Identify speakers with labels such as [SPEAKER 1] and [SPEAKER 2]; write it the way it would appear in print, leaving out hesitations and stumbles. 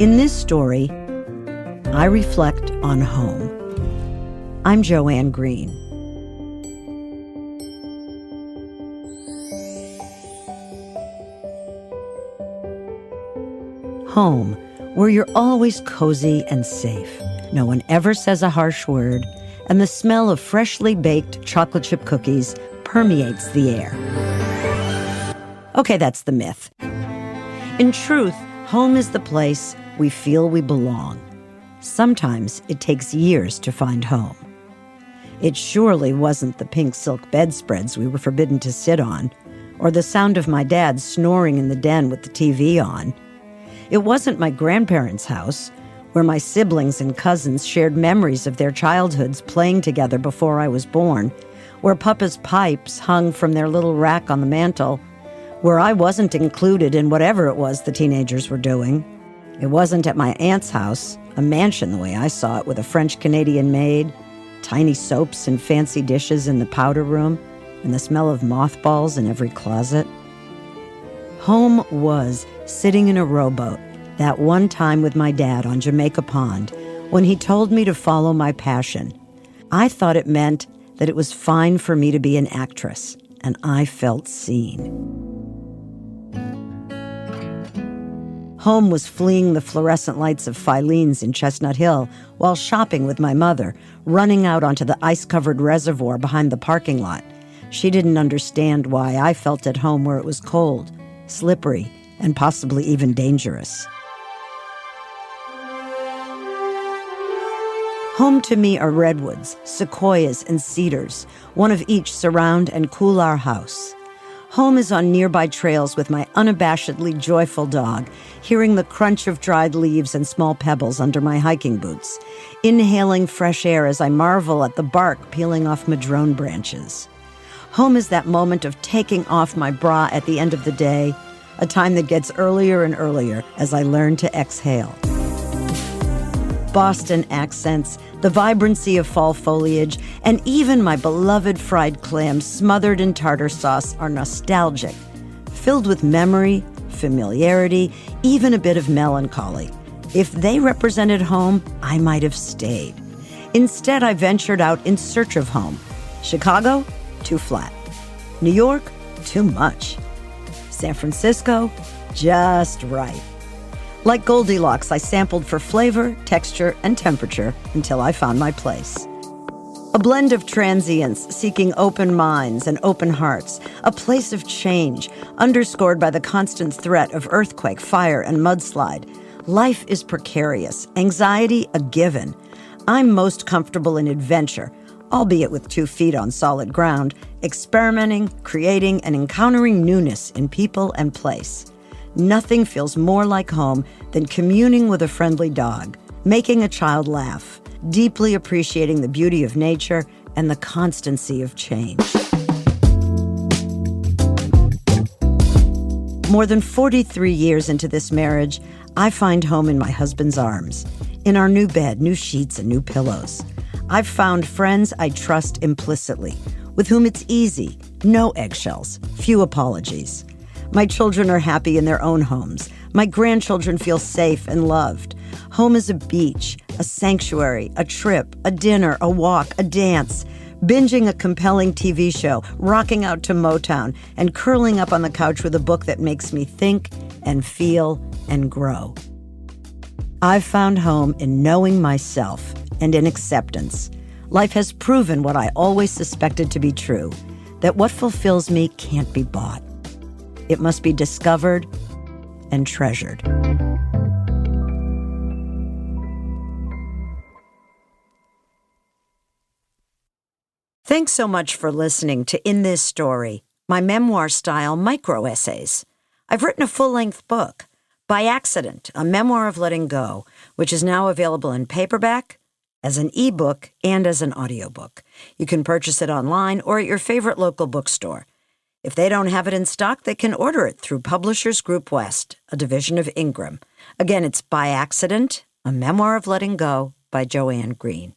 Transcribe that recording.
[SPEAKER 1] In this story, I reflect on home. I'm Joanne Green. Home, where you're always cozy and safe. No one ever says a harsh word, and the smell of freshly baked chocolate chip cookies permeates the air. Okay, that's the myth. In truth, home is the place we feel we belong. Sometimes it takes years to find home. It surely wasn't the pink silk bedspreads we were forbidden to sit on, or the sound of my dad snoring in the den with the TV on. It wasn't my grandparents' house, where my siblings and cousins shared memories of their childhoods playing together before I was born, where Papa's pipes hung from their little rack on the mantel, where I wasn't included in whatever it was the teenagers were doing. It wasn't at my aunt's house, a mansion the way I saw it, with a French-Canadian maid, tiny soaps and fancy dishes in the powder room, and the smell of mothballs in every closet. Home was sitting in a rowboat that one time with my dad on Jamaica Pond when he told me to follow my passion. I thought it meant that it was fine for me to be an actress, and I felt seen. Home was fleeing the fluorescent lights of Filene's in Chestnut Hill while shopping with my mother, running out onto the ice-covered reservoir behind the parking lot. She didn't understand why I felt at home where it was cold, slippery, and possibly even dangerous. Home to me are redwoods, sequoias, and cedars. One of each surround and cool our house. Home is on nearby trails with my unabashedly joyful dog, hearing the crunch of dried leaves and small pebbles under my hiking boots, inhaling fresh air as I marvel at the bark peeling off madrone branches. Home is that moment of taking off my bra at the end of the day, a time that gets earlier and earlier as I learn to exhale. Boston accents, the vibrancy of fall foliage, and even my beloved fried clams smothered in tartar sauce are nostalgic, filled with memory, familiarity, even a bit of melancholy. If they represented home, I might have stayed. Instead, I ventured out in search of home. Chicago? Too flat. New York? Too much. San Francisco? Just right. Like Goldilocks, I sampled for flavor, texture, and temperature until I found my place. A blend of transients seeking open minds and open hearts, a place of change, underscored by the constant threat of earthquake, fire, and mudslide. Life is precarious, anxiety a given. I'm most comfortable in adventure, albeit with 2 feet on solid ground, experimenting, creating, and encountering newness in people and place. Nothing feels more like home than communing with a friendly dog, making a child laugh, deeply appreciating the beauty of nature and the constancy of change. More than 43 years into this marriage, I find home in my husband's arms, in our new bed, new sheets, and new pillows. I've found friends I trust implicitly, with whom it's easy, no eggshells, few apologies. My children are happy in their own homes. My grandchildren feel safe and loved. Home is a beach, a sanctuary, a trip, a dinner, a walk, a dance, binging a compelling TV show, rocking out to Motown, and curling up on the couch with a book that makes me think and feel and grow. I've found home in knowing myself and in acceptance. Life has proven what I always suspected to be true, that what fulfills me can't be bought. It must be discovered and treasured. Thanks so much for listening to In This Story, my memoir-style micro-essays. I've written a full-length book, By Accident, a memoir of letting go, which is now available in paperback, as an ebook, and as an audiobook. You can purchase it online or at your favorite local bookstore. If they don't have it in stock, they can order it through Publishers Group West, a division of Ingram. Again, it's By Accident, a memoir of letting go by Joanne Green.